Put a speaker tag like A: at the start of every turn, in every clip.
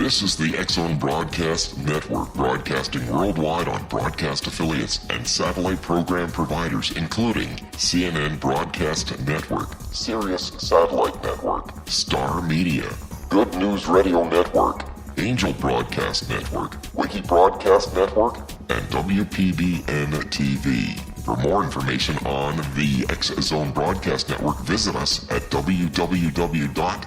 A: This is the X-Zone Broadcast Network, broadcasting worldwide on broadcast affiliates and satellite program providers, including CNN Broadcast Network, Sirius Satellite Network, Star Media, Good News Radio Network, Angel Broadcast Network, Wiki Broadcast Network, and WPBN TV. For more information on the X-Zone Broadcast Network, visit us at www.xzbn.net.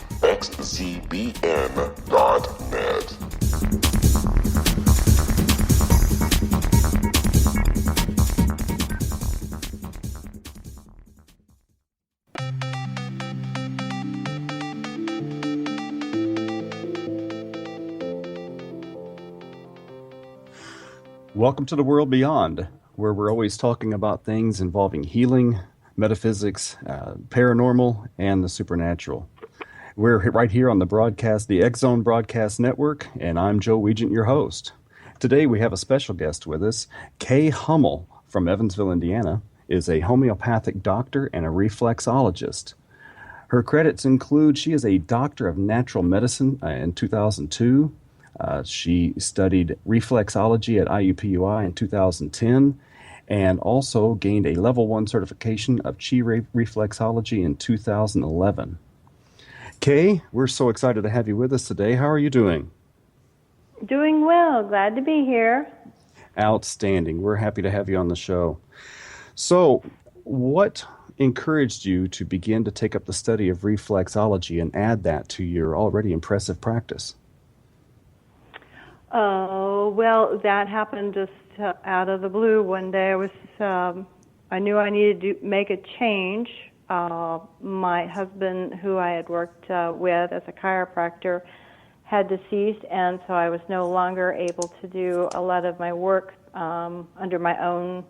B: Welcome to the World Beyond, where we're always talking about things involving healing, metaphysics, paranormal, and the supernatural. We're right here on the X-Zone Broadcast Network, and I'm Joe Weigant, your host. Today we have a special guest with us. Kay Hummel from Evansville, Indiana, is a homeopathic doctor and a reflexologist. Her credits include she is a doctor of natural medicine in 2002. She studied reflexology at IUPUI in 2010 and also gained a level 1 certification of Chi reflexology in 2011. Kay, we're so excited to have you with us today. How are you doing?
C: Doing well. Glad to be here.
B: Outstanding. We're happy to have you on the show. So, what encouraged you to begin to take up the study of reflexology and add that to your already impressive practice?
C: Oh, well, that happened just out of the blue. One day I knew I needed to make a change. My husband, who I had worked with as a chiropractor, had deceased, and so I was no longer able to do a lot of my work under my own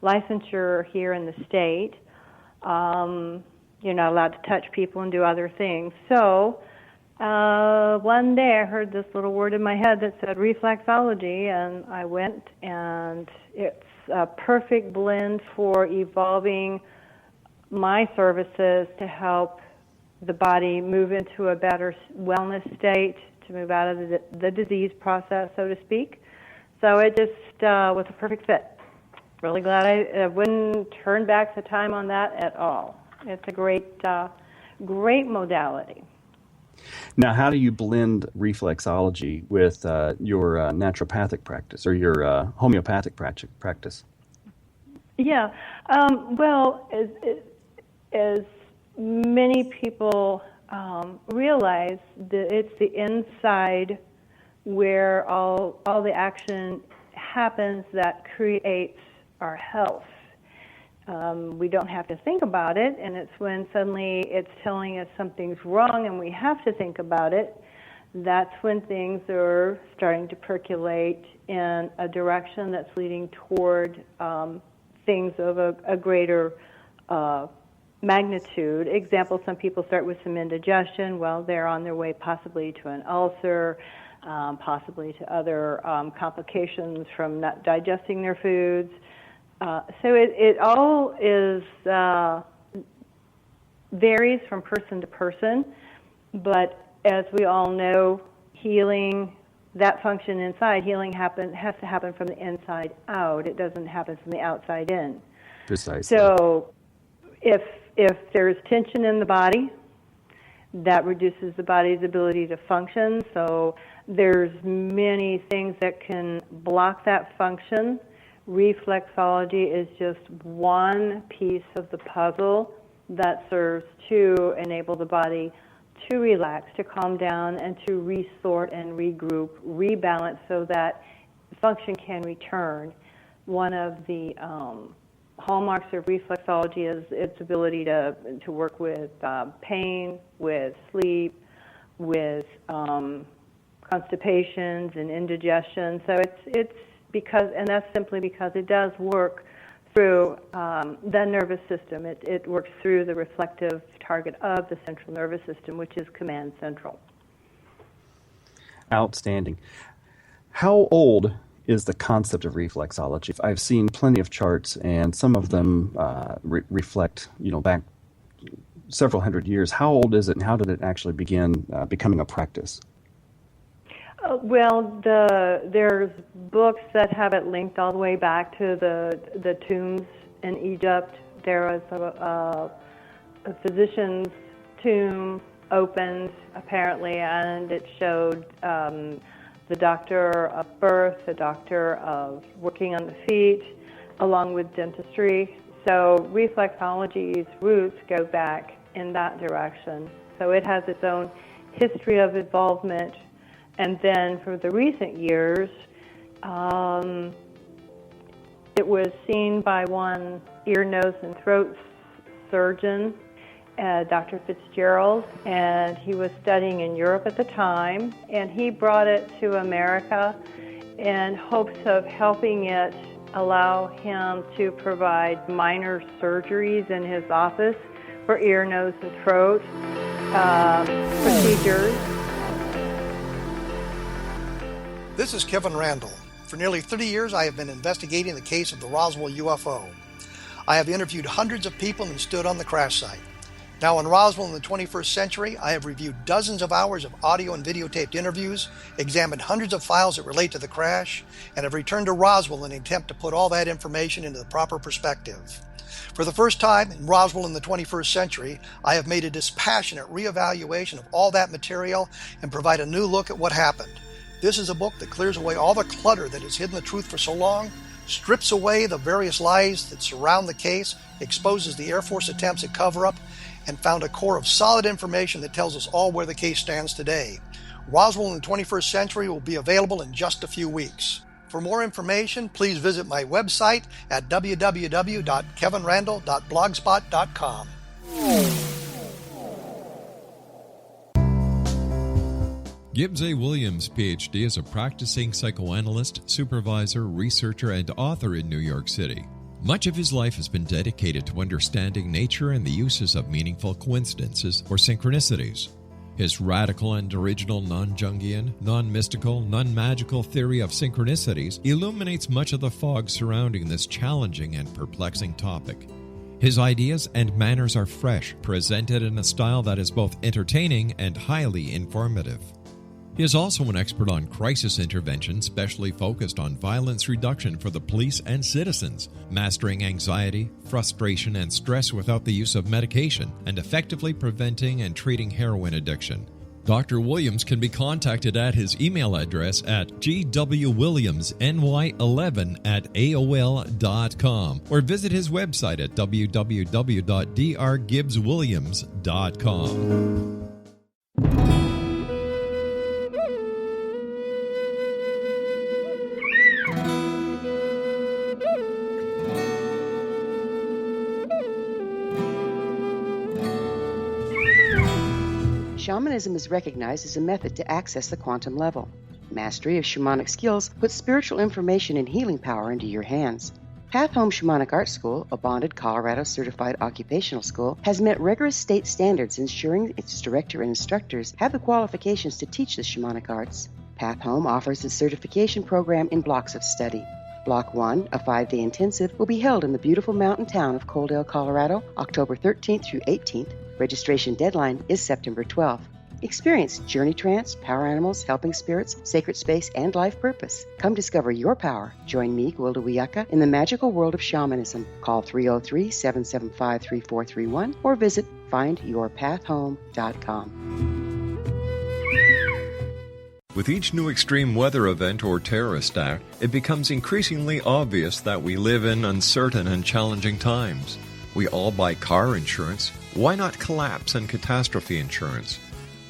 C: licensure here in the state. You're not allowed to touch people and do other things. So one day I heard this little word in my head that said reflexology, and I went, and it's a perfect blend for evolving my services to help the body move into a better wellness state, to move out of the disease process, so to speak. So it just was a perfect fit. Really glad I wouldn't turn back the time on that at all. It's a great modality.
B: Now, how do you blend reflexology with your naturopathic practice or your homeopathic practice?
C: Yeah, well, as many people realize, that it's the inside where all the action happens that creates our health. We don't have to think about it, and it's when suddenly it's telling us something's wrong and we have to think about it, that's when things are starting to percolate in a direction that's leading toward things of a greater magnitude. Example, some people start with some indigestion. Well, they're on their way possibly to an ulcer, possibly to other complications from not digesting their foods. So it all is varies from person to person, but as we all know, healing, that function inside, healing has to happen from the inside out. It doesn't happen from the outside in.
B: Precisely.
C: So if there's tension in the body, that reduces the body's ability to function. So there's many things that can block that function. Reflexology is just one piece of the puzzle that serves to enable the body to relax, to calm down, and to resort and regroup, rebalance so that function can return. One of the hallmarks of reflexology is its ability to work with pain, with sleep, with constipations and indigestion. So it's because, and that's simply because it does work through the nervous system. It works through the reflective target of the central nervous system, which is command central.
B: Outstanding. How old is the concept of reflexology? I've seen plenty of charts, and some of them reflect, back several hundred years. How old is it, and how did it actually begin becoming a practice?
C: There's books that have it linked all the way back to the tombs in Egypt. There was a physician's tomb opened, apparently, and it showed the doctor of birth, the doctor of working on the feet, along with dentistry. So reflexology's roots go back in that direction. So it has its own history of involvement. And then for the recent years, it was seen by one ear, nose, and throat surgeon, Dr. Fitzgerald, and he was studying in Europe at the time, and he brought it to America in hopes of helping it allow him to provide minor surgeries in his office for ear, nose, and throat procedures.
D: This is Kevin Randall. For nearly 30 years, I have been investigating the case of the Roswell UFO. I have interviewed hundreds of people and stood on the crash site. Now in Roswell in the 21st century, I have reviewed dozens of hours of audio and videotaped interviews, examined hundreds of files that relate to the crash, and have returned to Roswell in an attempt to put all that information into the proper perspective. For the first time in Roswell in the 21st century, I have made a dispassionate reevaluation of all that material and provide a new look at what happened. This is a book that clears away all the clutter that has hidden the truth for so long, strips away the various lies that surround the case, exposes the Air Force attempts at cover-up, and found a core of solid information that tells us all where the case stands today. Roswell in the 21st century will be available in just a few weeks. For more information, please visit my website at www.kevinrandall.blogspot.com.
E: Gibbs A. Williams, Ph.D., is a practicing psychoanalyst, supervisor, researcher, and author in New York City. Much of his life has been dedicated to understanding nature and the uses of meaningful coincidences or synchronicities. His radical and original non-Jungian, non-mystical, non-magical theory of synchronicities illuminates much of the fog surrounding this challenging and perplexing topic. His ideas and manners are fresh, presented in a style that is both entertaining and highly informative. He is also an expert on crisis intervention, specially focused on violence reduction for the police and citizens, mastering anxiety, frustration, and stress without the use of medication, and effectively preventing and treating heroin addiction. Dr. Williams can be contacted at his email address at gwwilliamsny11@aol.com or visit his website at www.drgibbswilliams.com.
F: Shamanism is recognized as a method to access the quantum level. Mastery of shamanic skills puts spiritual information and healing power into your hands. Path Home Shamanic Art School, a bonded Colorado certified occupational school, has met rigorous state standards, ensuring its director and instructors have the qualifications to teach the shamanic arts. Path Home offers its certification program in blocks of study. Block 1, a 5-day intensive, will be held in the beautiful mountain town of Coaldale, Colorado, October 13th through 18th. Registration deadline is September 12th. Experience journey trance, power animals, helping spirits, sacred space, and life purpose. Come discover your power. Join me, Gwilda Wiyaka, in the magical world of shamanism. Call 303-775-3431 or visit findyourpathhome.com.
E: With each new extreme weather event or terrorist act, it becomes increasingly obvious that we live in uncertain and challenging times. We all buy car insurance. Why not collapse and catastrophe insurance?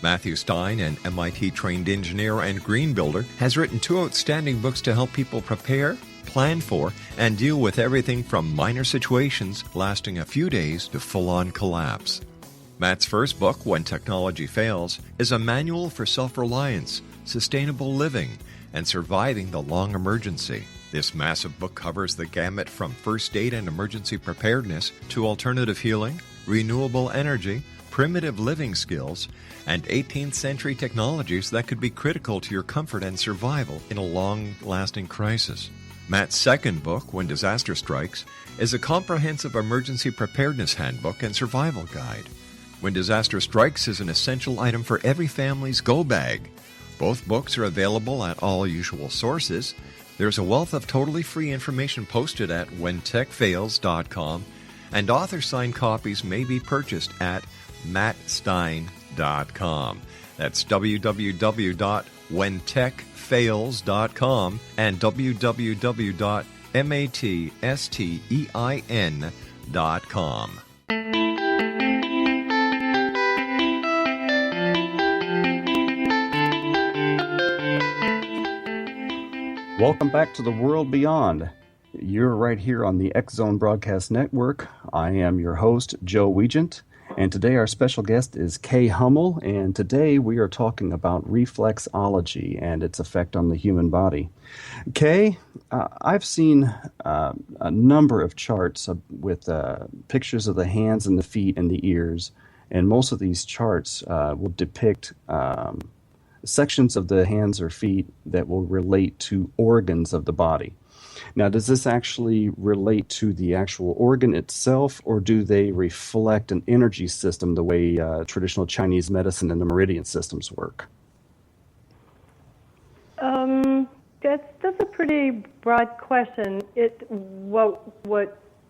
E: Matthew Stein, an MIT-trained engineer and green builder, has written 2 outstanding books to help people prepare, plan for, and deal with everything from minor situations lasting a few days to full-on collapse. Matt's first book, When Technology Fails, is a manual for self-reliance, sustainable living, and surviving the long emergency. This massive book covers the gamut from first aid and emergency preparedness to alternative healing, renewable energy, primitive living skills, and 18th century technologies that could be critical to your comfort and survival in a long-lasting crisis. Matt's second book, When Disaster Strikes, is a comprehensive emergency preparedness handbook and survival guide. When Disaster Strikes is an essential item for every family's go bag. Both books are available at all usual sources. There's a wealth of totally free information posted at whentechfails.com, and author-signed copies may be purchased at mattstein.com. That's www.whentechfails.com and www.mattstein.com.
B: Welcome back to the World Beyond. You're right here on the X Zone Broadcast Network. I am your host, Joe Weigant, and today our special guest is Kay Hummel, and today we are talking about reflexology and its effect on the human body. Kay, I've seen a number of charts with pictures of the hands and the feet and the ears, and most of these charts will depict sections of the hands or feet that will relate to organs of the body. Now, does this actually relate to the actual organ itself, or do they reflect an energy system the way traditional Chinese medicine and the meridian systems work?
C: That's a pretty broad question. What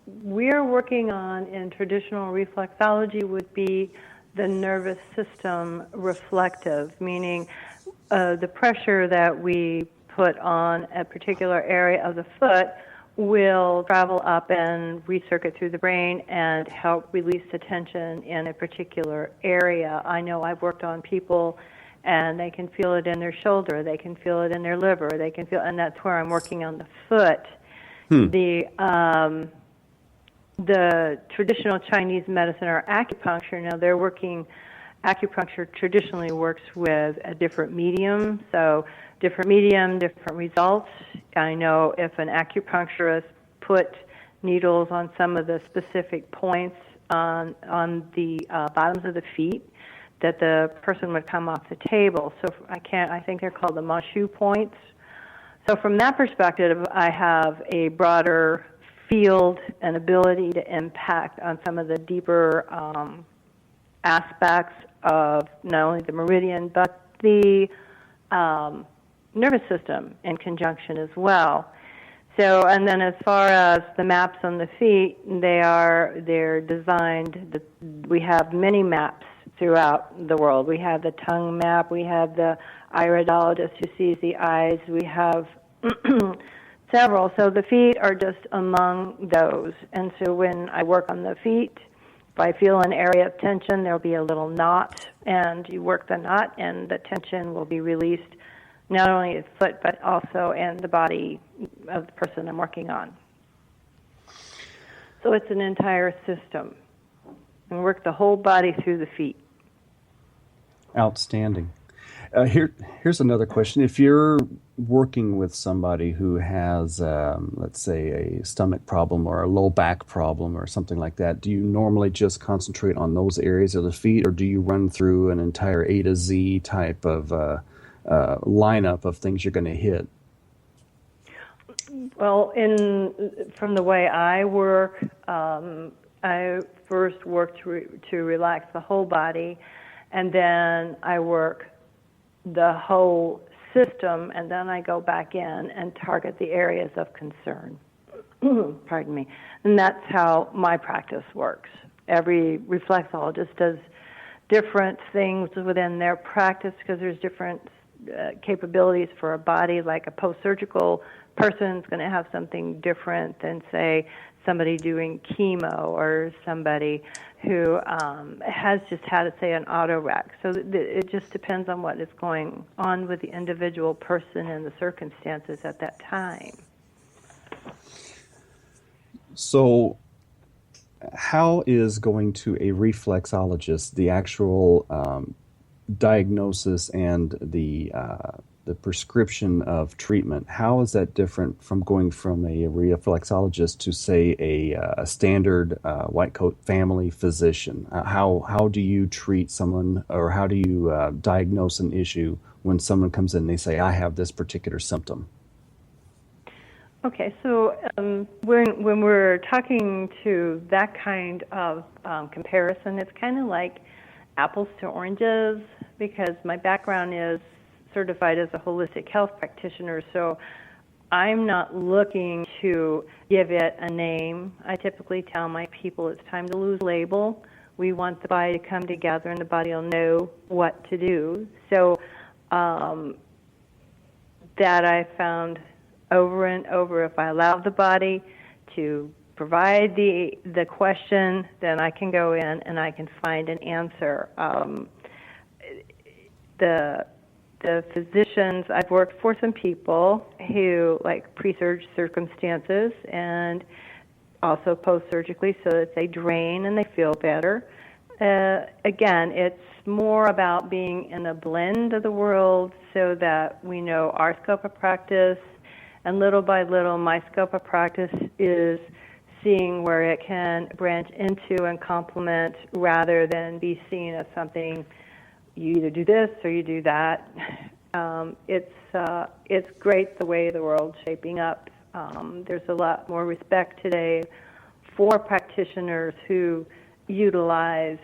C: we're working on in traditional reflexology would be the nervous system reflective, meaning the pressure that we put on a particular area of the foot will travel up and recircuit through the brain and help release the tension in a particular area. I know I've worked on people and they can feel it in their shoulder, they can feel it in their liver, they can feel, and that's where I'm working on the foot. The traditional Chinese medicine or acupuncture, now acupuncture traditionally works with a different medium, so different medium, different results. I know if an acupuncturist put needles on some of the specific points on the bottoms of the feet, that the person would come off the table. So I think they're called the Mashu points. So from that perspective, I have a broader field and ability to impact on some of the deeper aspects of not only the meridian but the nervous system in conjunction as well. So, and then as far as the maps on the feet, they're designed. We have many maps throughout the world. We have the tongue map. We have the iridologist who sees the eyes. We have several. So the feet are just among those. And so when I work on the feet, if I feel an area of tension, there'll be a little knot, and you work the knot, and the tension will be released not only the foot, but also in the body of the person I'm working on. So it's an entire system. And work the whole body through the feet.
B: Outstanding. Here's another question. If you're working with somebody who has, let's say, a stomach problem or a low back problem or something like that, do you normally just concentrate on those areas of the feet, or do you run through an entire A to Z type of lineup of things you're going to hit?
C: Well, from the way I work, I first work to relax the whole body, and then I work the whole system, and then I go back in and target the areas of concern. Pardon me. And that's how my practice works. Every reflexologist does different things within their practice because there's different capabilities for a body. Like a post-surgical person is going to have something different than, say, somebody doing chemo or somebody who has just had, say, an auto wreck. So it just depends on what is going on with the individual person and the circumstances at that time.
B: So how is going to a reflexologist the actual diagnosis and the prescription of treatment, how is that different from going from a reflexologist to, say, a standard white coat family physician? How do you treat someone, or how do you diagnose an issue when someone comes in and they say, I have this particular symptom?
C: Okay, so when we're talking to that kind of comparison, it's kind of like apples to oranges, because my background is certified as a holistic health practitioner, so I'm not looking to give it a name. I typically tell my people it's time to lose label. We want the body to come together and the body will know what to do. So that I found over and over, if I allow the body to provide the question, then I can go in and I can find an answer. The physicians, I've worked for some people who like pre-surge circumstances and also post-surgically so that they drain and they feel better. Again, it's more about being in a blend of the world so that we know our scope of practice, and little by little my scope of practice is seeing where it can branch into and complement rather than be seen as something you either do this or you do that. It's great the way the world's shaping up. There's a lot more respect today for practitioners who utilize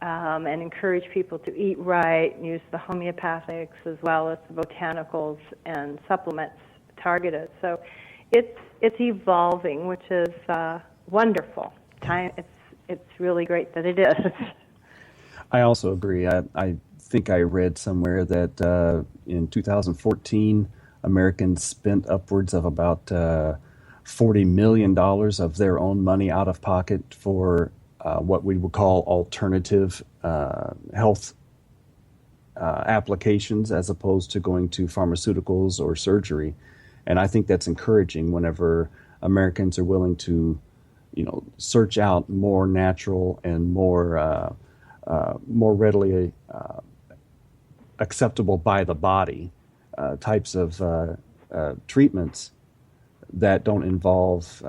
C: and encourage people to eat right, and use the homeopathics as well as the botanicals and supplements targeted. So it's evolving, which is wonderful. It's really great that it is.
B: I also agree. I think I read somewhere that in 2014, Americans spent upwards of about $40 million of their own money out of pocket for what we would call alternative health applications as opposed to going to pharmaceuticals or surgery. And I think that's encouraging whenever Americans are willing to, search out more natural and more readily acceptable by the body types of treatments that don't involve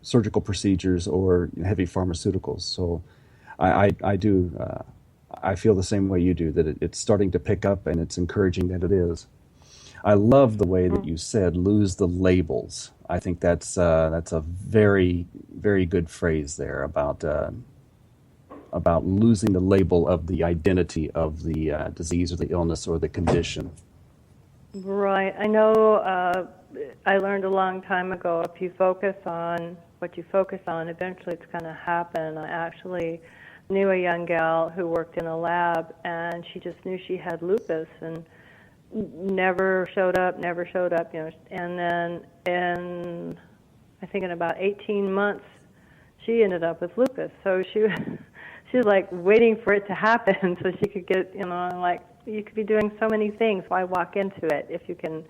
B: surgical procedures or heavy pharmaceuticals. So I feel the same way you do, that it's starting to pick up, and it's encouraging that it is. I love the way that you said, lose the labels. I think that's a very, very good phrase there about losing the label of the identity of the disease or the illness or the condition.
C: Right. I know I learned a long time ago, if you focus on what you focus on, eventually it's going to happen. I actually knew a young gal who worked in a lab, and she just knew she had lupus and never showed up, and then I think in about 18 months, she ended up with lupus. So she was like waiting for it to happen so she could get, like, you could be doing so many things. Why walk into it if you can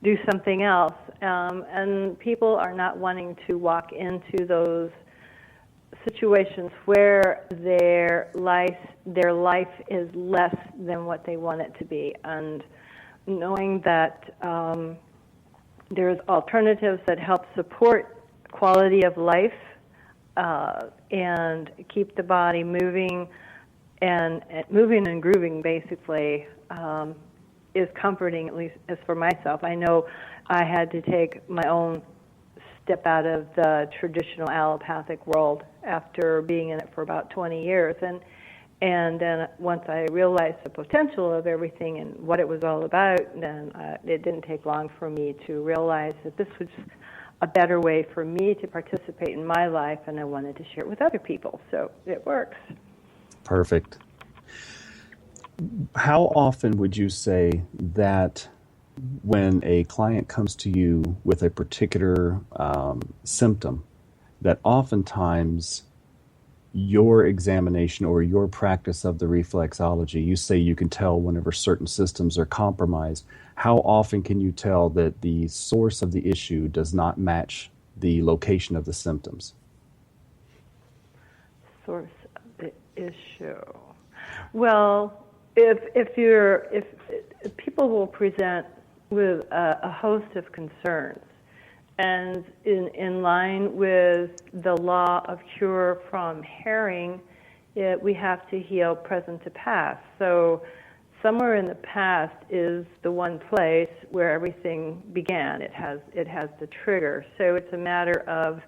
C: do something else? And people are not wanting to walk into those situations where their life is less than what they want it to be. And knowing that there's alternatives that help support quality of life and keep the body moving and grooving, basically, is comforting, at least as for myself. I know I had to take my own step out of the traditional allopathic world after being in it for about 20 years. And then once I realized the potential of everything and what it was all about, then it didn't take long for me to realize that this was a better way for me to participate in my life, and I wanted to share it with other people. So it works.
B: Perfect. How often would you say that when a client comes to you with a particular symptom, that oftentimes your examination or your practice of the reflexology, you say you can tell whenever certain systems are compromised, how often can you tell that the source of the issue does not match the location of the symptoms?
C: Source of the issue. Well, if people will present with a host of concerns, and in line with the law of cure from herring, we have to heal present to past. So somewhere in the past is the one place where everything began. It has the trigger. So it's a matter of,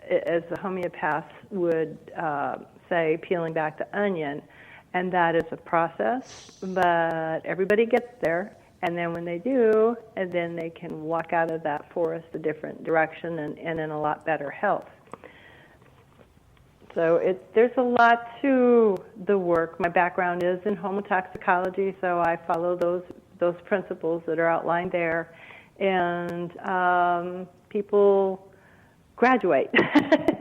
C: as the homeopaths would say, peeling back the onion And that is a process, but everybody gets there. And then when they do, and then they can walk out of that forest a different direction and in a lot better health. So there's a lot to the work. My background is in homotoxicology, so I follow those principles that are outlined there. And people graduate,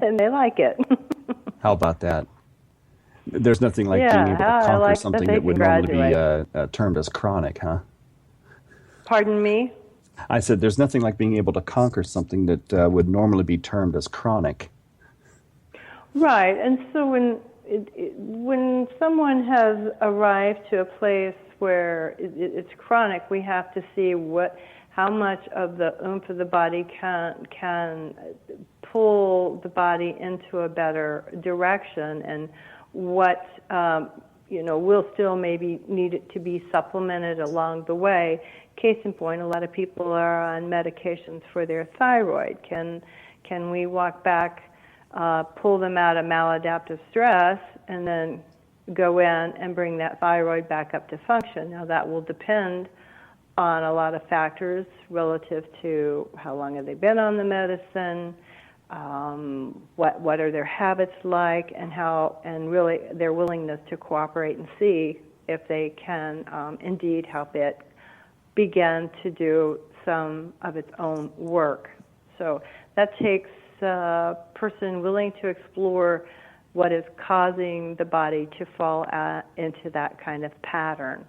C: and they like it.
B: How about that? There's nothing like being able to conquer
C: like
B: something
C: that
B: that would normally be termed as chronic, huh?
C: Pardon me?
B: I said there's nothing like being able to conquer something that would normally be termed as chronic.
C: Right, and so when someone has arrived to a place where it's chronic, we have to see how much of the oomph of the body can pull the body into a better direction, and what will still maybe need it to be supplemented along the way. Case in point, a lot of people are on medications for their thyroid. Can we walk back, pull them out of maladaptive stress, and then go in and bring that thyroid back up to function? Now that will depend on a lot of factors relative to how long have they been on the medicine, what are their habits like, and really their willingness to cooperate and see if they can indeed help it begin to do some of its own work. So that takes a person willing to explore what is causing the body to fall into that kind of pattern,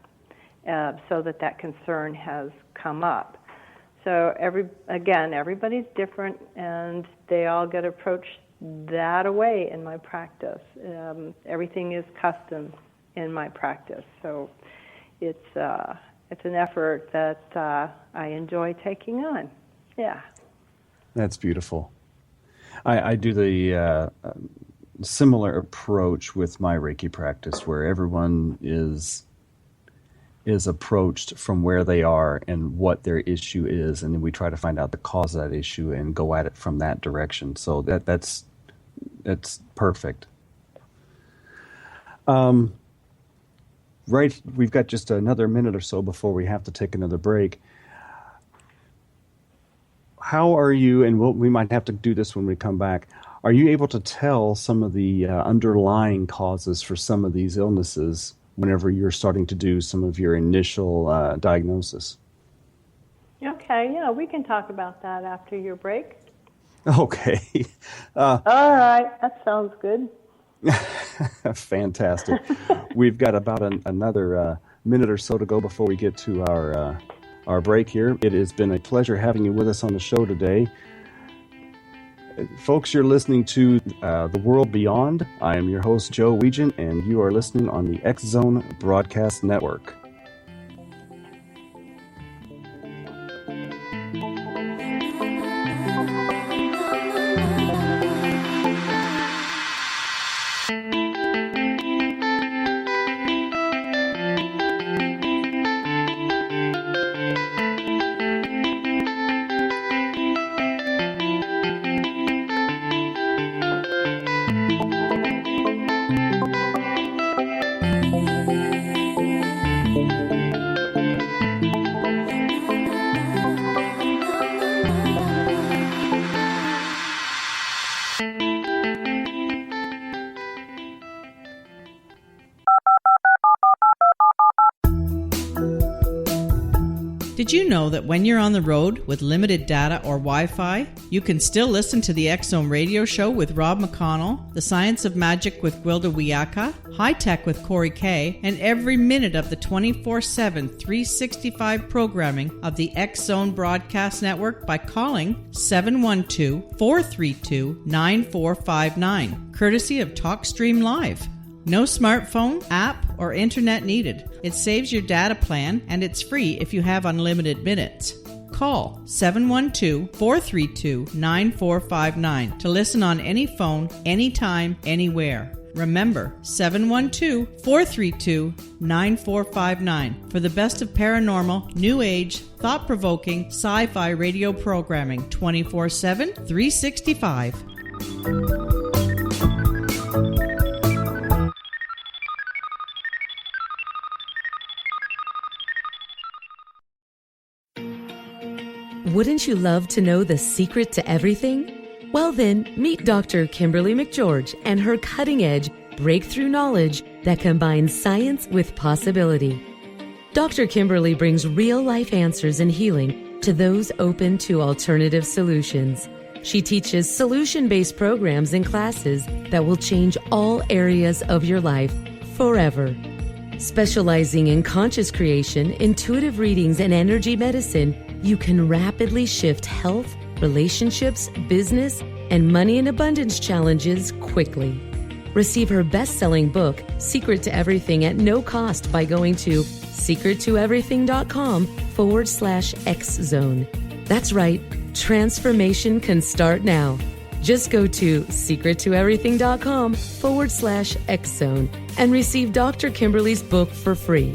C: so that concern has come up. So everybody's different, and they all get approached that way in my practice. Everything is custom in my practice, so it's an effort that I enjoy taking on. Yeah.
B: That's beautiful. I do the similar approach with my Reiki practice, where everyone is approached from where they are and what their issue is, and then we try to find out the cause of that issue and go at it from that direction. So that's perfect. Right, we've got just another minute or so before we have to take another break. How are you, and we might have to do this when we come back, are you able to tell some of the underlying causes for some of these illnesses whenever you're starting to do some of your initial diagnosis?
C: Okay, yeah, we can talk about that after your break.
B: Okay.
C: All right, that sounds good.
B: Fantastic. We've got about another minute or so to go before we get to our break here. It has been a pleasure having you with us on the show today. Folks, you're listening to The World Beyond. I am your host, Joe Weigant, and you are listening on the X Zone Broadcast Network.
G: Did you know that when you're on the road with limited data or Wi-Fi, you can still listen to the X-Zone radio show with Rob McConnell, The Science of Magic with Gwilda Wiyaka, High Tech with Corey Kay, and every minute of the 24/7, 365 programming of the X-Zone Broadcast Network by calling 712-432-9459, courtesy of TalkStream Live. No smartphone, app, or internet needed. It saves your data plan, and it's free if you have unlimited minutes. Call 712-432-9459 to listen on any phone, anytime, anywhere. Remember, 712-432-9459 for the best of paranormal, new age, thought-provoking, sci-fi radio programming 24/7, 365.
H: Wouldn't you love to know the secret to everything? Well then, meet Dr. Kimberly McGeorge and her cutting-edge breakthrough knowledge that combines science with possibility. Dr. Kimberly brings real-life answers and healing to those open to alternative solutions. She teaches solution-based programs and classes that will change all areas of your life forever. Specializing in conscious creation, intuitive readings, and energy medicine, you can rapidly shift health, relationships, business, and money and abundance challenges quickly. Receive her best-selling book, Secret to Everything, at no cost by going to secrettoeverything.com/X-Zone. That's right, transformation can start now. Just go to secrettoeverything.com/X-Zone and receive Dr. Kimberly's book for free.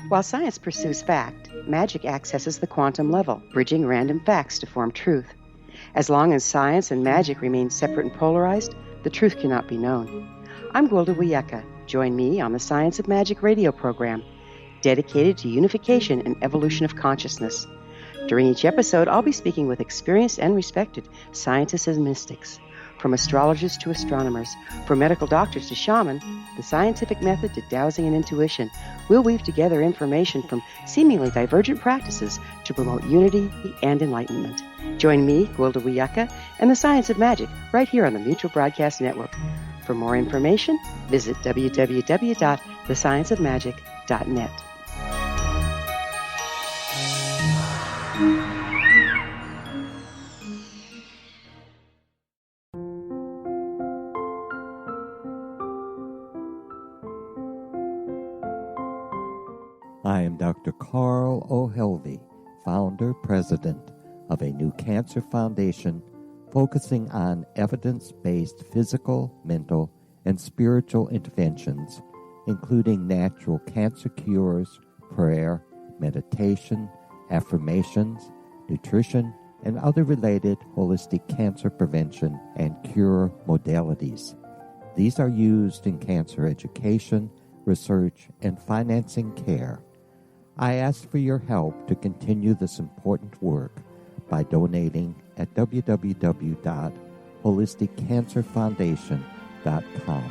F: While science pursues fact, magic accesses the quantum level, bridging random facts to form truth. As long as science and magic remain separate and polarized, the truth cannot be known. I'm Gwilda Wiyaka. Join me on the Science of Magic radio program, dedicated to unification and evolution of consciousness. During each episode, I'll be speaking with experienced and respected scientists and mystics. From astrologers to astronomers, from medical doctors to shaman, the scientific method to dowsing and intuition, we'll weave together information from seemingly divergent practices to promote unity and enlightenment. Join me, Gwilda Wiyaka, and the Science of Magic right here on the Mutual Broadcast Network. For more information, visit www.thescienceofmagic.net.
I: I am Dr. Carl O'Helvey, founder, president of a new cancer foundation focusing on evidence-based physical, mental, and spiritual interventions, including natural cancer cures, prayer, meditation, affirmations, nutrition, and other related holistic cancer prevention and cure modalities. These are used in cancer education, research, and financing care. I ask for your help to continue this important work by donating at www.holisticcancerfoundation.com.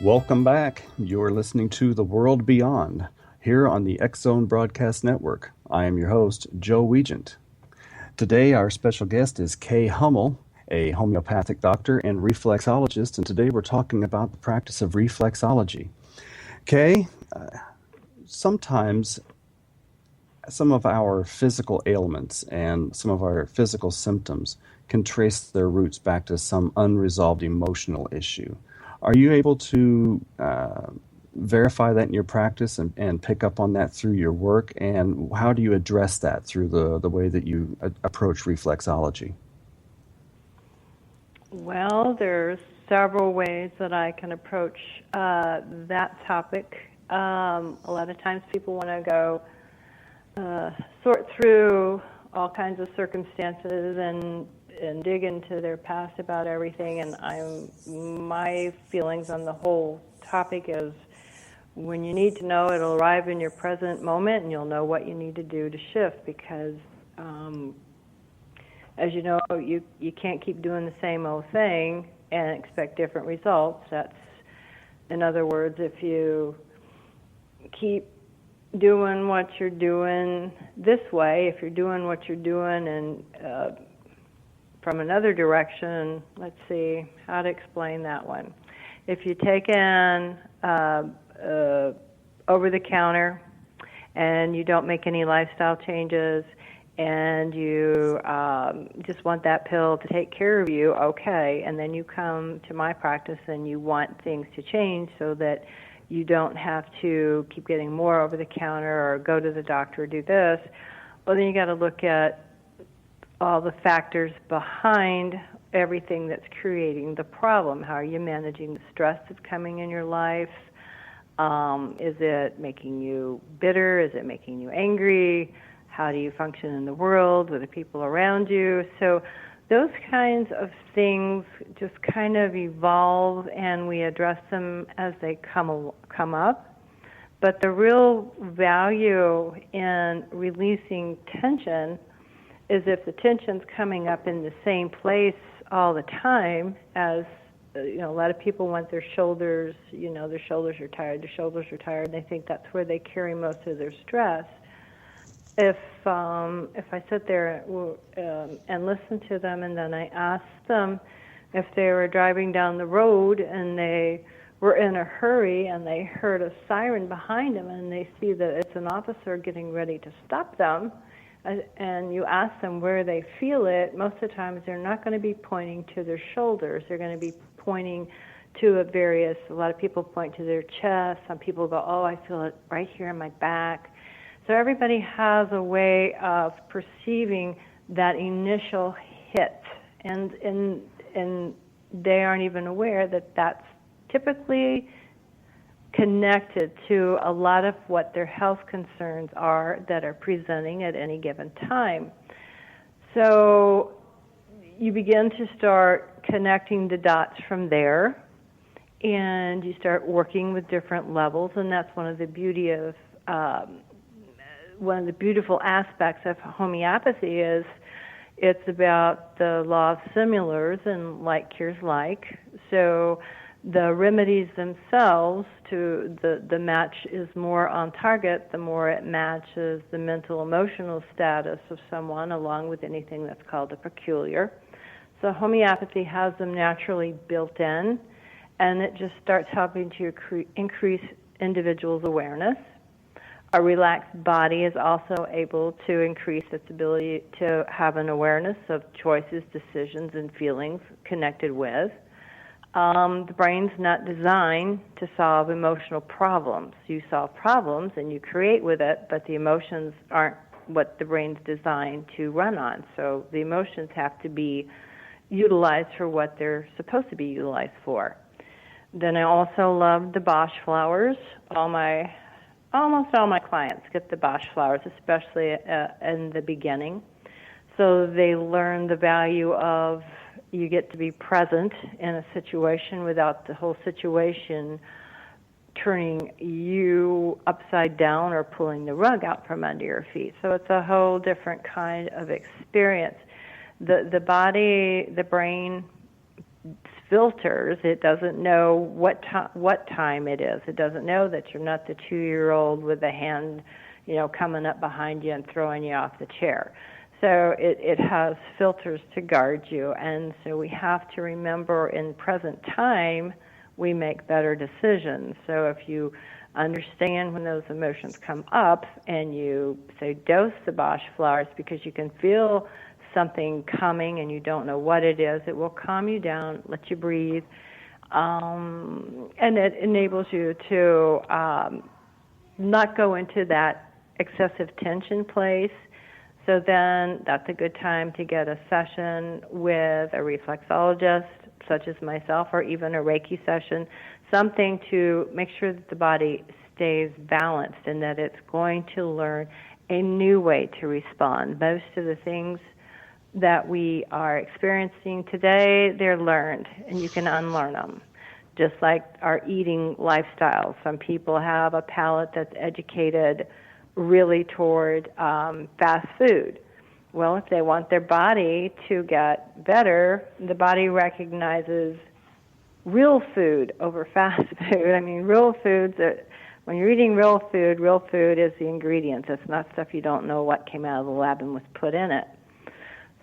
B: Welcome back. You're listening to The World Beyond here on the X-Zone Broadcast Network. I am your host, Joe Weigant. Today, our special guest is Kay Hummel, a homeopathic doctor and reflexologist, and today we're talking about the practice of reflexology. Kay, sometimes some of our physical ailments and some of our physical symptoms can trace their roots back to some unresolved emotional issue. Are you able to verify that in your practice and pick up on that through your work? And how do you address that through the way that you approach reflexology?
C: Well, there's several ways that I can approach that topic. A lot of times people want to go sort through all kinds of circumstances and dig into their past about everything, and my feelings on the whole topic is when you need to know, it'll arrive in your present moment and you'll know what you need to do to shift, because as you know, you can't keep doing the same old thing and expect different results. That's, in other words, if you keep doing what you're doing this way, if you're doing what you're doing and from another direction, let's see how to explain that one. If you take in over-the-counter and you don't make any lifestyle changes and you just want that pill to take care of you, okay, and then you come to my practice and you want things to change so that you don't have to keep getting more over-the-counter or go to the doctor or do this, well, then you got to look at all the factors behind everything that's creating the problem. How are you managing the stress that's coming in your life? Is it making you bitter? Is it making you angry? How do you function in the world with the people around you? So those kinds of things just kind of evolve, and we address them as they come up. But the real value in releasing tension is if the tension's coming up in the same place all the time as, a lot of people want their shoulders, their shoulders are tired, and they think that's where they carry most of their stress. If I sit there and listen to them, and then I ask them if they were driving down the road and they were in a hurry and they heard a siren behind them and they see that it's an officer getting ready to stop them, and you ask them where they feel it, most of the times they're not going to be pointing to their shoulders. They're going to be pointing to a lot of people point to their chest. Some people go, oh, I feel it right here in my back. So everybody has a way of perceiving that initial hit, and they aren't even aware that that's typically connected to a lot of what their health concerns are that are presenting at any given time. So you begin to start connecting the dots from there, and you start working with different levels, and that's one of the beautiful aspects of homeopathy is it's about the law of similars, and like cures like. So the remedies themselves, to the match is more on target, the more it matches the mental emotional status of someone, along with anything that's called a peculiar. So homeopathy has them naturally built in, and it just starts helping to increase individuals' awareness. A relaxed body is also able to increase its ability to have an awareness of choices, decisions, and feelings connected with. The brain's not designed to solve emotional problems. You solve problems and you create with it, but the emotions aren't what the brain's designed to run on. So the emotions have to be utilized for what they're supposed to be utilized for. Then I also love the Bach flowers. Almost all my clients get the Bach flowers, especially in the beginning. So they learn the value of you get to be present in a situation without the whole situation turning you upside down or pulling the rug out from under your feet. So it's a whole different kind of experience. The body, the brain filters. It doesn't know what time it is. It doesn't know that you're not the 2-year-old with a hand, coming up behind you and throwing you off the chair. So it has filters to guard you, and so we have to remember in present time we make better decisions. So if you understand when those emotions come up and you say dose the Bach flowers because you can feel something coming and you don't know what it is, it will calm you down, let you breathe, and it enables you to not go into that excessive tension place. So then that's a good time to get a session with a reflexologist, such as myself, or even a Reiki session, something to make sure that the body stays balanced and that it's going to learn a new way to respond. Most of the things that we are experiencing today, they're learned, and you can unlearn them. Just like our eating lifestyle. Some people have a palate that's educated really toward fast food. Well, if they want their body to get better, the body recognizes real food over fast food. I mean, real foods, when you're eating real food is the ingredients. It's not stuff you don't know what came out of the lab and was put in it.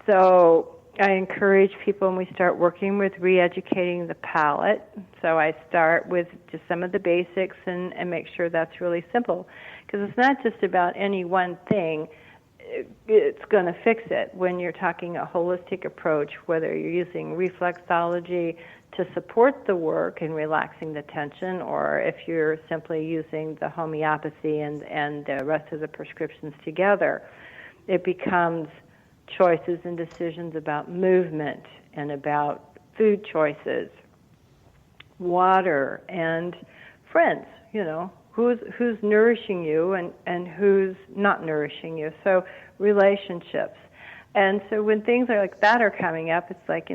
C: So I encourage people when we start working with re-educating the palate. So I start with just some of the basics and make sure that's really simple. Because it's not just about any one thing. It's going to fix it. When you're talking a holistic approach, whether you're using reflexology to support the work and relaxing the tension, or if you're simply using the homeopathy and the rest of the prescriptions together, it becomes choices and decisions about movement and about food choices, water, and friends, who's nourishing you and who's not nourishing you. So relationships. And so when things like that are coming up, it's like,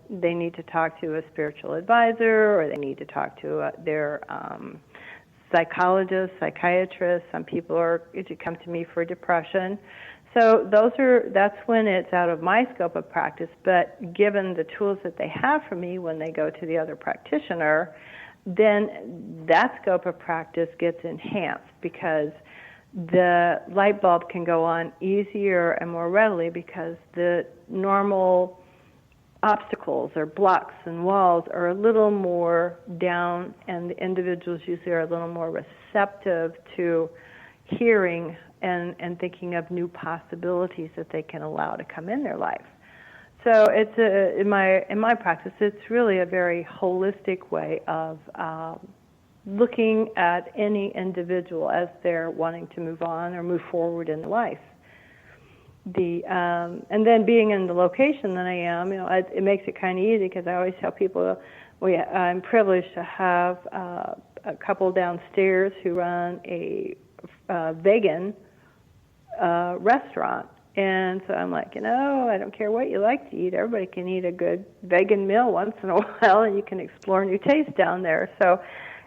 C: they need to talk to a spiritual advisor, or they need to talk to their psychologist, psychiatrist. Some people come to me for depression. So that's when it's out of my scope of practice. But given the tools that they have for me when they go to the other practitioner, then that scope of practice gets enhanced, because the light bulb can go on easier and more readily, because the normal obstacles or blocks and walls are a little more down, and the individuals usually are a little more receptive to hearing and thinking of new possibilities that they can allow to come in their life. So it's in my practice, it's really a very holistic way of looking at any individual as they're wanting to move on or move forward in life. And then being in the location that I am, it makes it kind of easy, because I always tell people I'm privileged to have a couple downstairs who run a vegan restaurant. And so I'm like, I don't care what you like to eat. Everybody can eat a good vegan meal once in a while, and you can explore new tastes down there. So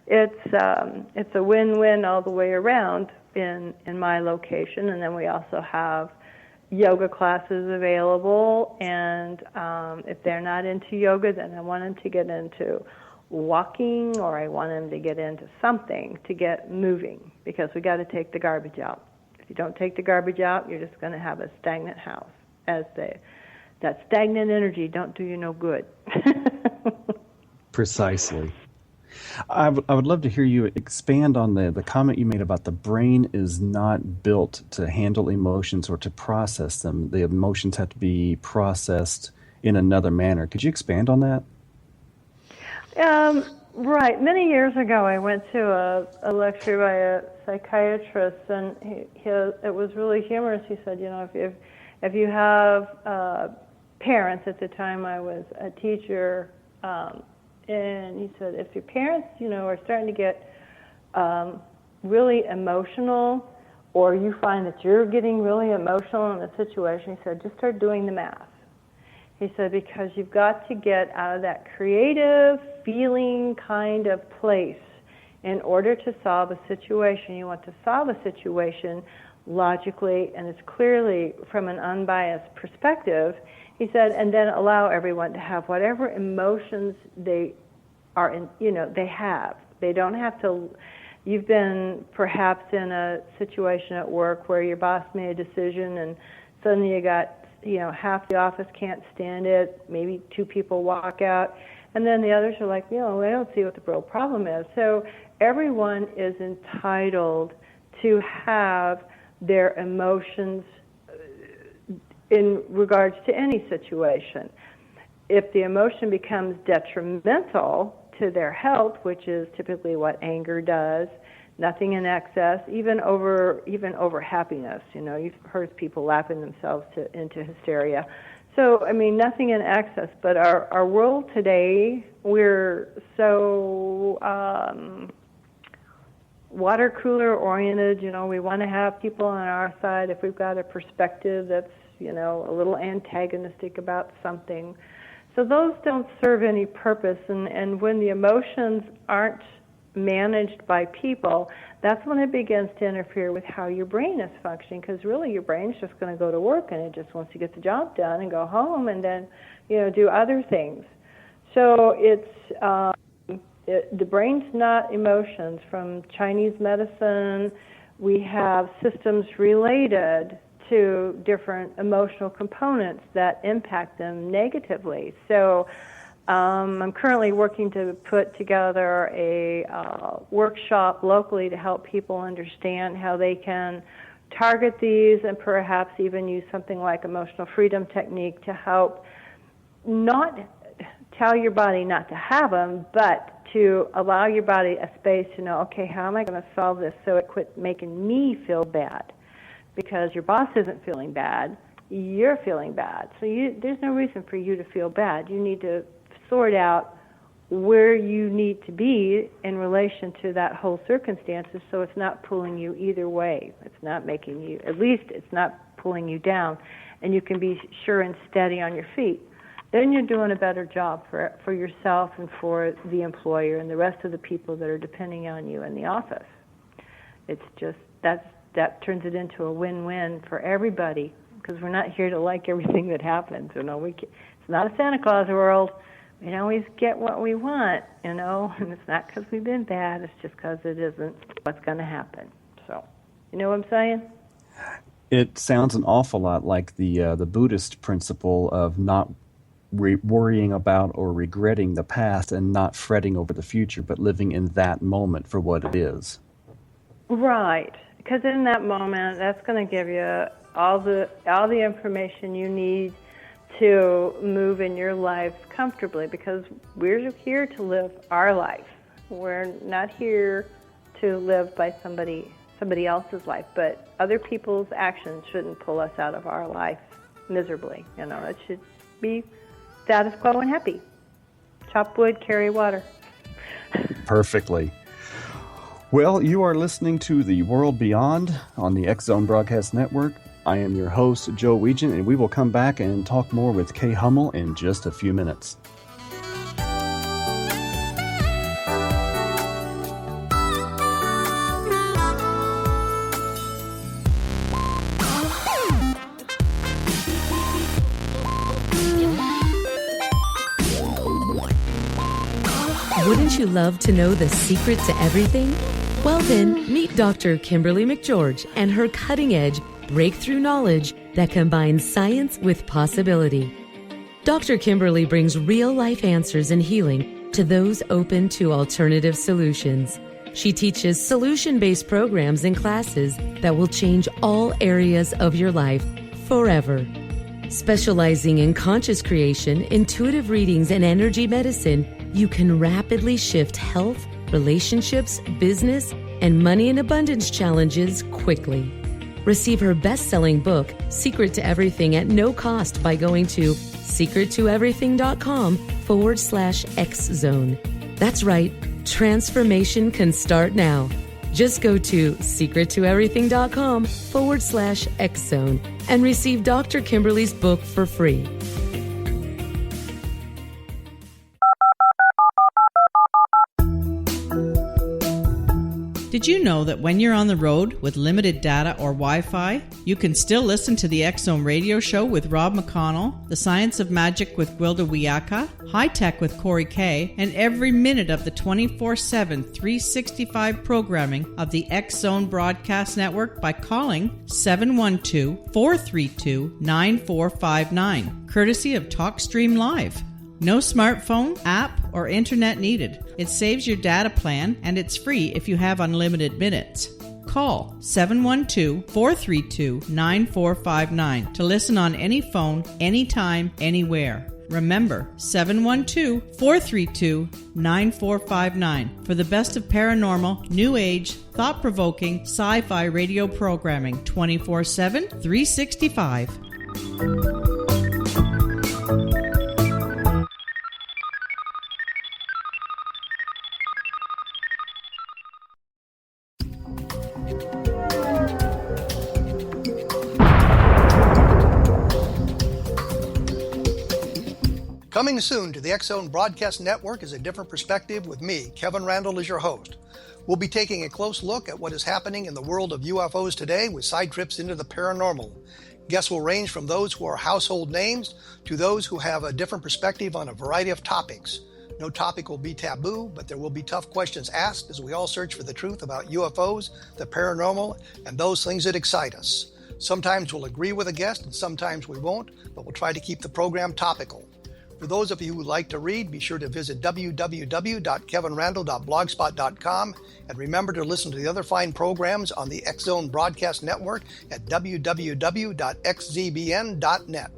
C: it's a win-win all the way around in my location. And then we also have yoga classes available, and if they're not into yoga, then I want them to get into walking, or I want them to get into something to get moving, because we got to take the garbage out. If you don't take the garbage out, you're just going to have a stagnant house. That stagnant energy don't do you no good.
B: Precisely. I would love to hear you expand on the comment you made about the brain is not built to handle emotions or to process them. The emotions have to be processed in another manner. Could you expand on that?
C: Right. Many years ago, I went to a lecture by a psychiatrist, and it was really humorous. He said, if you have parents, at the time I was a teacher, and he said, if your parents, are starting to get really emotional, or you find that you're getting really emotional in a situation, he said, just start doing the math. He said, because you've got to get out of that creative feeling kind of place in order to solve a situation. You want to solve a situation logically, and it's clearly from an unbiased perspective. He said, and then allow everyone to have whatever emotions they are in, they have. They don't have to. You've been perhaps in a situation at work where your boss made a decision, and suddenly you got, half the office can't stand it. Maybe two people walk out, and then the others are like, I don't see what the real problem is. So everyone is entitled to have their emotions in regards to any situation. If the emotion becomes detrimental to their health, which is typically what anger does, nothing in excess, even over happiness. You've heard people laughing themselves into hysteria. So, nothing in excess. But our world today, we're so water cooler oriented. We want to have people on our side if we've got a perspective that's, a little antagonistic about something. So those don't serve any purpose. And when the emotions aren't managed by people, that's when it begins to interfere with how your brain is functioning, because really your brain's just going to go to work, and it just wants to get the job done and go home and then, do other things. So the brain's not emotions. From Chinese medicine, we have systems related to different emotional components that impact them negatively. So I'm currently working to put together a workshop locally to help people understand how they can target these, and perhaps even use something like emotional freedom technique to help not tell your body not to have them, but to allow your body a space to know, okay, how am I going to solve this so it quit making me feel bad? Because your boss isn't feeling bad, you're feeling bad. So there's no reason for you to feel bad. You need to sort out where you need to be in relation to that whole circumstances, so it's not pulling you either way. It's not making you, at least it's not pulling you down, and you can be sure and steady on your feet. Then you're doing a better job for yourself and for the employer and the rest of the people that are depending on you in the office. It's just, that turns it into a win-win for everybody, because we're not here to like everything that happens. It's not a Santa Claus world. We don't always get what we want, and it's not because we've been bad. It's just because it isn't what's going to happen. So, you know what I'm saying?
B: It sounds an awful lot like the Buddhist principle of not worrying about or regretting the past and not fretting over the future, but living in that moment for what it is.
C: Right, because in that moment, that's going to give you all the information you need to move in your life comfortably, because we're here to live our life. We're not here to live by somebody else's life, but other people's actions shouldn't pull us out of our life miserably. It should be status quo and happy. Chop wood, carry water.
B: Perfectly. Well, you are listening to The World Beyond on the X-Zone Broadcast Network. I am your host, Joe Weigant, and we will come back and talk more with Kay Hummel in just a few minutes.
H: Wouldn't you love to know the secret to everything? Well then, meet Dr. Kimberly McGeorge and her cutting-edge breakthrough knowledge that combines science with possibility. Dr. Kimberly brings real-life answers and healing to those open to alternative solutions. She teaches solution-based programs and classes that will change all areas of your life forever. Specializing in conscious creation, intuitive readings, and energy medicine, you can rapidly shift health, relationships, business, and money and abundance challenges quickly. Receive her best-selling book, Secret to Everything, at no cost by going to secrettoeverything.com/X-Zone. That's right, transformation can start now. Just go to secrettoeverything.com/X-Zone and receive Dr. Kimberly's book for free.
G: Did you know that when you're on the road with limited data or Wi-Fi, you can still listen to the X-Zone radio show with Rob McConnell, The Science of Magic with Gwilda Wiyaka, High Tech with Corey Kay, and every minute of the 24/7, 365 programming of the X-Zone Broadcast Network by calling 712-432-9459, courtesy of TalkStream Live. No smartphone, app, or internet needed. It saves your data plan, and it's free if you have unlimited minutes. Call 712-432-9459 to listen on any phone, anytime, anywhere. Remember, 712-432-9459 for the best of paranormal, new age, thought-provoking, sci-fi radio programming 24/7, 365.
D: Coming soon to the X-Zone Broadcast Network is A Different Perspective with me, Kevin Randall, as your host. We'll be taking a close look at what is happening in the world of UFOs today with side trips into the paranormal. Guests will range from those who are household names to those who have a different perspective on a variety of topics. No topic will be taboo, but there will be tough questions asked as we all search for the truth about UFOs, the paranormal, and those things that excite us. Sometimes we'll agree with a guest and sometimes we won't, but we'll try to keep the program topical. For those of you who like to read, be sure to visit www.kevinrandall.blogspot.com and remember to listen to the other fine programs on the X-Zone Broadcast Network at www.xzbn.net.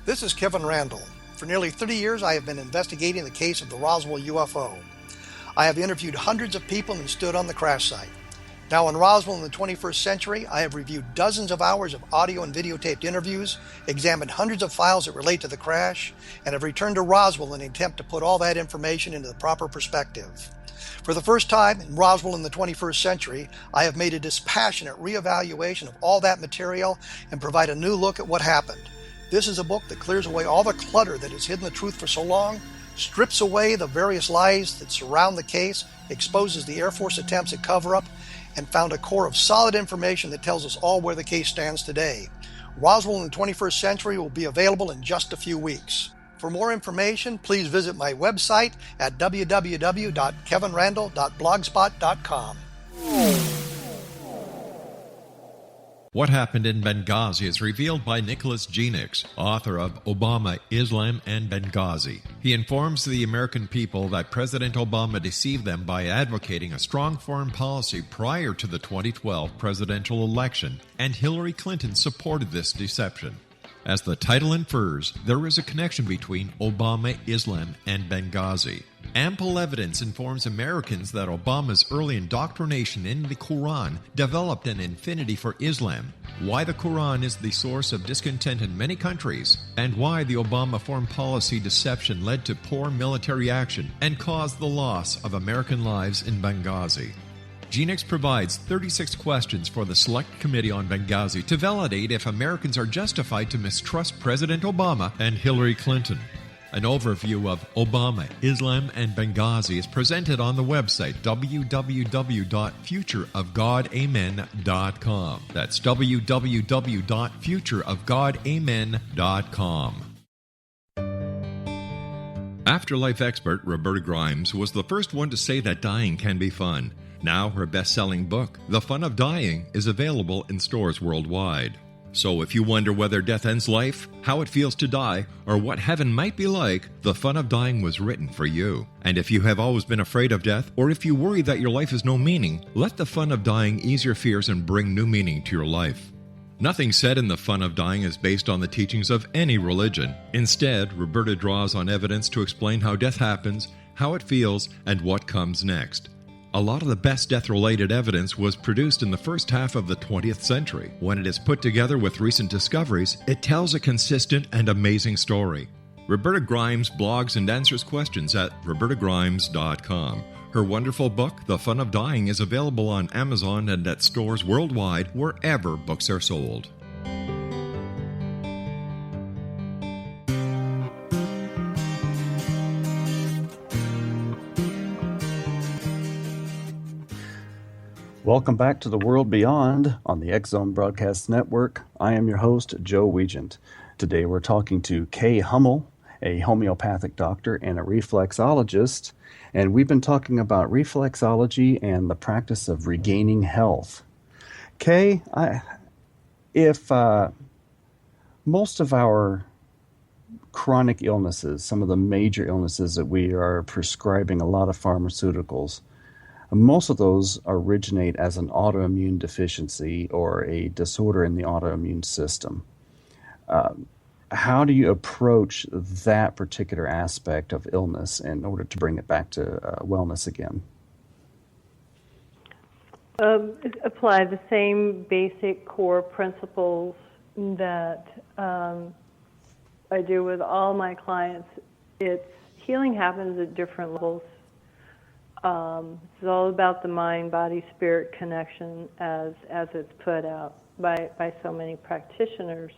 D: This is Kevin Randall. For nearly 30 years, I have been investigating the case of the Roswell UFO. I have interviewed hundreds of people and stood on the crash site. Now in Roswell in the 21st century, I have reviewed dozens of hours of audio and videotaped interviews, examined hundreds of files that relate to the crash, and have returned to Roswell in an attempt to put all that information into the proper perspective. For the first time in Roswell in the 21st century, I have made a dispassionate reevaluation of all that material and provide a new look at what happened. This is a book that clears away all the clutter that has hidden the truth for so long, strips away the various lies that surround the case, exposes the Air Force attempts at cover-up, and found a core of solid information that tells us all where the case stands today. Roswell in the 21st century will be available in just a few weeks. For more information, please visit my website at www.kevinrandall.blogspot.com.
E: What Happened in Benghazi is revealed by Nicholas Genix, author of Obama, Islam, and Benghazi. He informs the American people that President Obama deceived them by advocating a strong foreign policy prior to the 2012 presidential election, and Hillary Clinton supported this deception. As the title infers, there is a connection between Obama, Islam, and Benghazi. Ample evidence informs Americans that Obama's early indoctrination in the Quran developed an affinity for Islam, why the Quran is the source of discontent in many countries, and why the Obama foreign policy deception led to poor military action and caused the loss of American lives in Benghazi. Genix provides 36 questions for the Select Committee on Benghazi to validate if Americans are justified to mistrust President Obama and Hillary Clinton. An overview of Obama, Islam, and Benghazi is presented on the website www.futureofgodamen.com. That's www.futureofgodamen.com. Afterlife expert Roberta Grimes was the first one to say that dying can be fun. Now her best-selling book, The Fun of Dying, is available in stores worldwide. So if you wonder whether death ends life, how it feels to die, or what heaven might be like, The Fun of Dying was written for you. And if you have always been afraid of death, or if you worry that your life has no meaning, let The Fun of Dying ease your fears and bring new meaning to your life. Nothing said in The Fun of Dying is based on the teachings of any religion. Instead, Roberta draws on evidence to explain how death happens, how it feels, and what comes next. A lot of the best death-related evidence was produced in the first half of the 20th century. When it is put together with recent discoveries, it tells a consistent and amazing story. Roberta Grimes blogs and answers questions at robertagrimes.com. Her wonderful book, The Fun of Dying, is available on Amazon and at stores worldwide wherever books are sold.
B: Welcome back to the World Beyond on the X-Zone Broadcast Network. I am your host, Joe Weigant. Today we're talking to Kay Hummel, a homeopathic doctor and a reflexologist, and we've been talking about reflexology and the practice of regaining health. Kay, if most of our chronic illnesses, some of the major illnesses that we are prescribing a lot of pharmaceuticals, most of those originate as an autoimmune deficiency or a disorder in the autoimmune system. How do you approach that particular aspect of illness in order to bring it back to wellness again?
C: Apply the same basic core principles that I do with all my clients. Healing happens at different levels. It's all about the mind-body-spirit connection as it's put out by so many practitioners.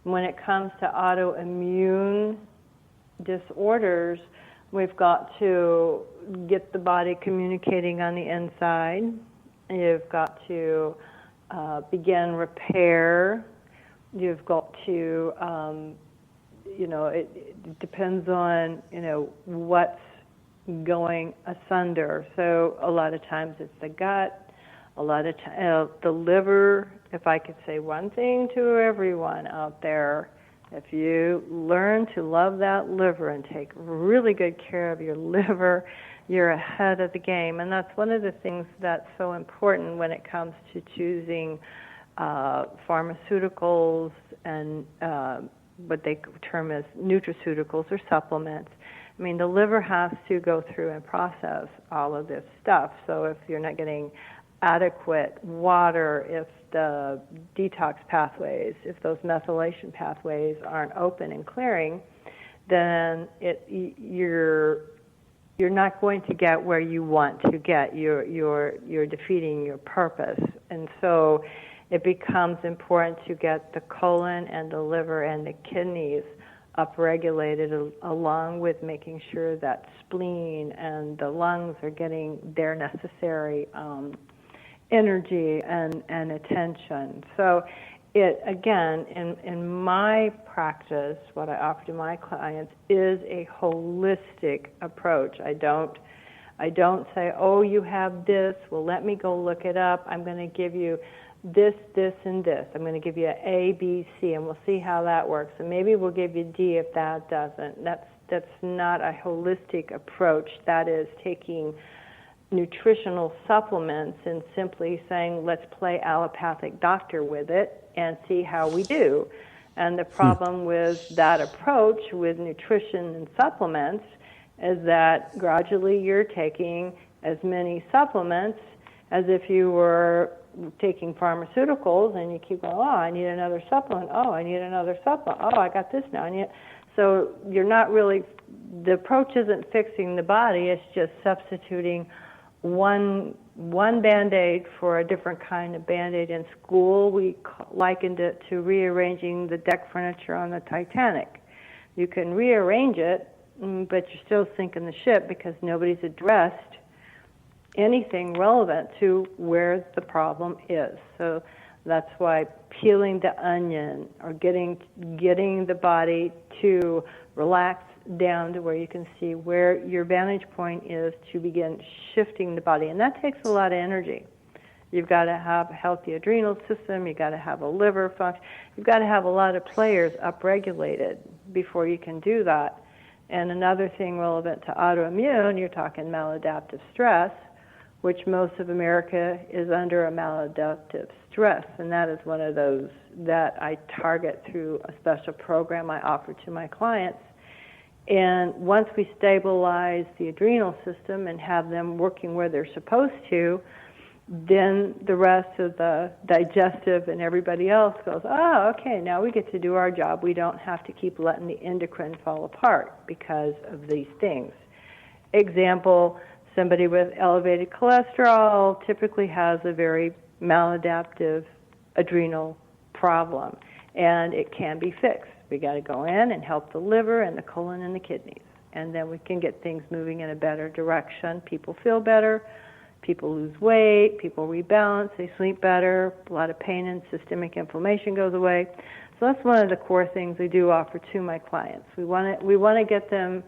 C: When it comes to autoimmune disorders, we've got to get the body communicating on the inside. You've got to begin repair. You've got to, it depends on, what's going asunder. So a lot of times it's the gut, a lot of times the liver. If I could say one thing to everyone out there, if you learn to love that liver and take really good care of your liver, you're ahead of the game. And that's one of the things that's so important when it comes to choosing pharmaceuticals and what they term as nutraceuticals or supplements. I mean, the liver has to go through and process all of this stuff. So if you're not getting adequate water, if the detox pathways, if those methylation pathways aren't open and clearing, then you're not going to get where you want to get. You're defeating your purpose. And so it becomes important to get the colon and the liver and the kidneys upregulated, along with making sure that spleen and the lungs are getting their necessary energy and attention. So it, again, in my practice, what I offer to my clients is a holistic approach. I don't say, oh, you have this, well, let me go look it up. I'm going to give you this, this, and this. I'm going to give you A, B, C, and we'll see how that works. And maybe we'll give you D if that doesn't. That's not a holistic approach. That is taking nutritional supplements and simply saying, let's play allopathic doctor with it and see how we do. And the problem with that approach with nutrition and supplements is that gradually you're taking as many supplements as if you were taking pharmaceuticals, and you keep going, oh, I need another supplement, oh, I need another supplement, oh, I got this now. So you're not really, the approach isn't fixing the body, it's just substituting one Band-Aid for a different kind of Band-Aid. In school, we likened it to rearranging the deck furniture on the Titanic. You can rearrange it, but you're still sinking the ship because nobody's addressed anything relevant to where the problem is. So that's why peeling the onion or getting the body to relax down to where you can see where your vantage point is to begin shifting the body. And that takes a lot of energy. You've got to have a healthy adrenal system, you've got to have a liver function, you've got to have a lot of players upregulated before you can do that. And another thing relevant to autoimmune, you're talking maladaptive stress, which most of America is under a maladaptive stress, and that is one of those that I target through a special program I offer to my clients. And once we stabilize the adrenal system and have them working where they're supposed to, then the rest of the digestive and everybody else goes, oh, okay, now we get to do our job. We don't have to keep letting the endocrine fall apart because of these things. Example, somebody with elevated cholesterol typically has a very maladaptive adrenal problem, and it can be fixed. We got to go in and help the liver and the colon and the kidneys, and then we can get things moving in a better direction. People feel better, people lose weight, people rebalance, they sleep better, a lot of pain and systemic inflammation goes away. So that's one of the core things we do offer to my clients. We want to get them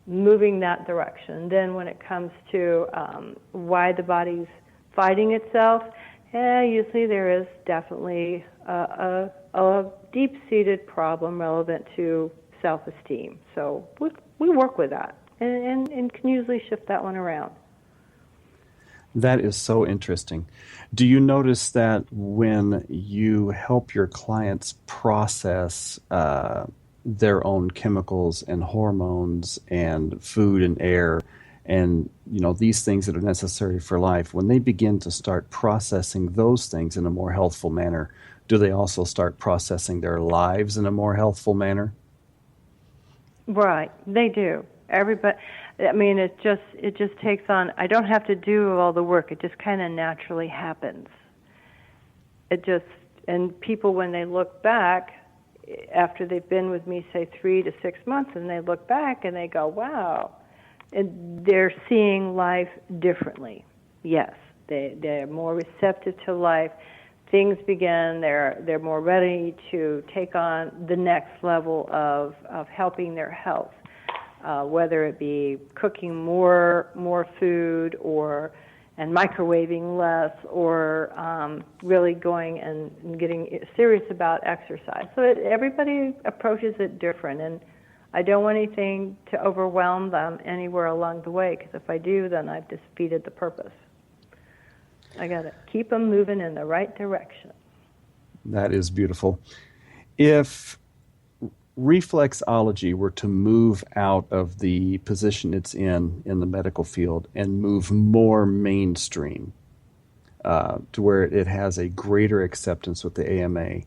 C: moving that direction. Then when it comes to why the body's fighting itself, usually there is definitely a deep-seated problem relevant to self-esteem. So we work with that and can usually shift that one around.
B: That is so interesting. Do you notice that when you help your clients process their own chemicals and hormones and food and air and these things that are necessary for life, when they begin to start processing those things in a more healthful manner, do they also start processing their lives in a more healthful manner?
C: Right, they do. Everybody, I mean, it just takes on, I don't have to do all the work, it just kind of naturally happens. And people, when they look back, after they've been with me, say 3 to 6 months, and they look back and they go, wow, and they're seeing life differently. Yes, they're more receptive to life. Things begin, they're more ready to take on the next level of helping their health, whether it be cooking more food and microwaving less, or really going and getting serious about exercise. So everybody approaches it different, and I don't want anything to overwhelm them anywhere along the way, because if I do, then I've defeated the purpose. I got to keep them moving in the right direction.
B: That is beautiful. If reflexology were to move out of the position it's in the medical field and move more mainstream to where it has a greater acceptance with the AMA,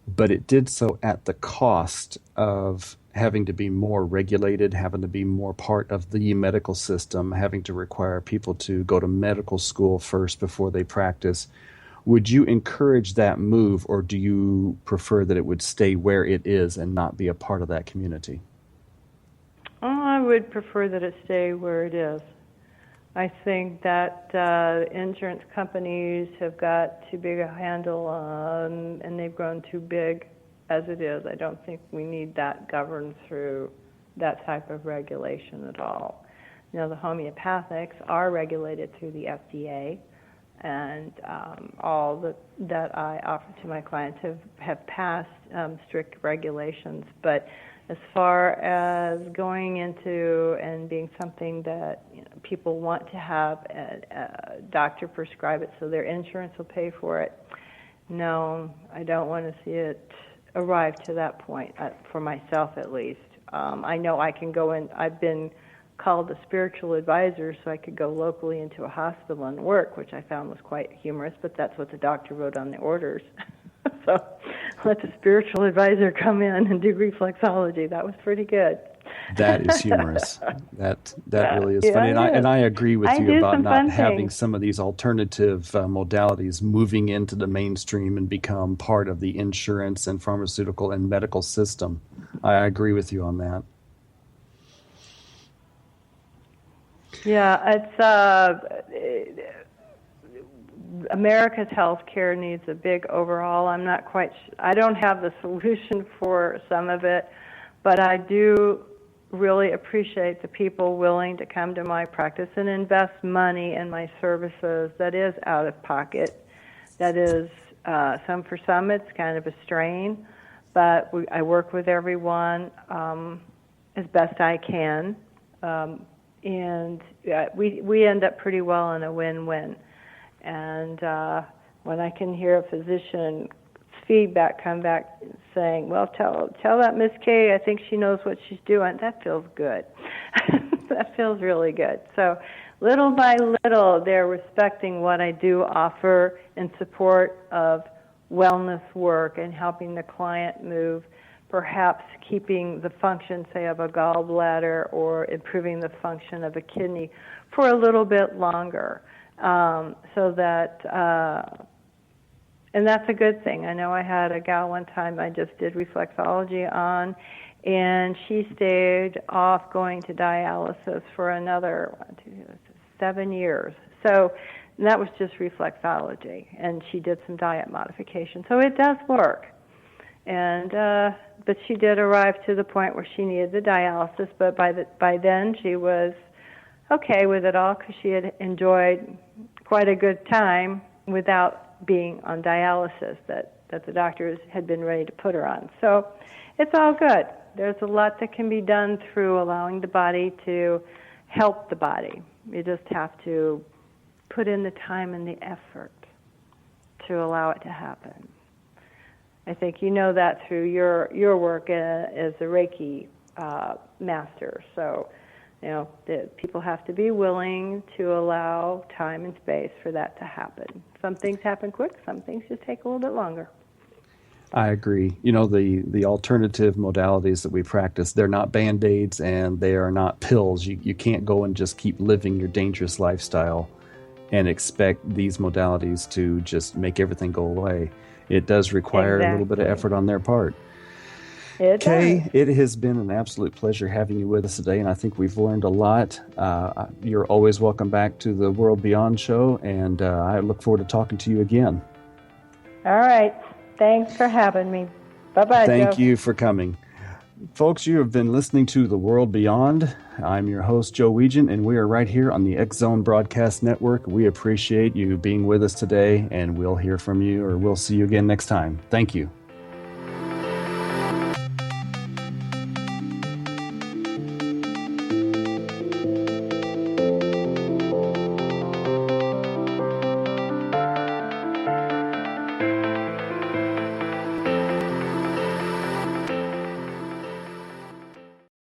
B: but it did so at the cost of having to be more regulated, having to be more part of the medical system, having to require people to go to medical school first before they practice. Would you encourage that move, or do you prefer that it would stay where it is and not be a part of that community?
C: I would prefer that it stay where it is. I think that insurance companies have got too big a handle on, and they've grown too big as it is. I don't think we need that governed through that type of regulation at all. You know, the homeopathics are regulated through the FDA, and all that I offer to my clients have passed strict regulations. But as far as going into and being something that people want to have a doctor prescribe it so their insurance will pay for it, no, I don't want to see it arrive to that point, for myself at least. I know I can go in, I've been called a spiritual advisor so I could go locally into a hospital and work, which I found was quite humorous, but that's what the doctor wrote on the orders. So let the spiritual advisor come in and do reflexology. That was pretty good.
B: That is humorous. That really is funny. And I agree with you about not having some of these alternative modalities moving into the mainstream and become part of the insurance and pharmaceutical and medical system. I agree with you on that.
C: Yeah, it's America's healthcare needs a big overhaul. I'm not quite I don't have the solution for some of it, but I do really appreciate the people willing to come to my practice and invest money in my services that is out of pocket. That is, for some it's kind of a strain, but I work with everyone as best I can. And we end up pretty well in a win-win. And when I can hear a physician's feedback come back saying, well, tell that Miss K, I think she knows what she's doing, that feels good. That feels really good. So little by little, they're respecting what I do offer in support of wellness work and helping the client move, perhaps keeping the function, say, of a gallbladder or improving the function of a kidney for a little bit longer. So that, and that's a good thing. I know I had a gal one time I just did reflexology on, and she stayed off going to dialysis for another 7 years. So that was just reflexology, and she did some diet modification. So it does work. And but she did arrive to the point where she needed the dialysis, but by then she was okay with it all because she had enjoyed quite a good time without being on dialysis that the doctors had been ready to put her on. So it's all good. There's a lot that can be done through allowing the body to help the body. You just have to put in the time and the effort to allow it to happen. I think you know that through your work as a Reiki master. So, people have to be willing to allow time and space for that to happen. Some things happen quick, some things just take a little bit longer.
B: I agree. The alternative modalities that we practice, they're not Band-Aids and they are not pills. You can't go and just keep living your dangerous lifestyle and expect these modalities to just make everything go away. It does require a little bit of effort on their part. Kay, it has been an absolute pleasure having you with us today, and I think we've learned a lot. You're always welcome back to the World Beyond show, and I look forward to talking to you again.
C: All right. Thanks for having me. Bye-bye,
B: Thank
C: Joe.
B: you for coming. Folks, you have been listening to The World Beyond. I'm your host, Joe Weigant, and we are right here on the X Zone Broadcast Network. We appreciate you being with us today, and we'll hear from you, or we'll see you again next time. Thank you.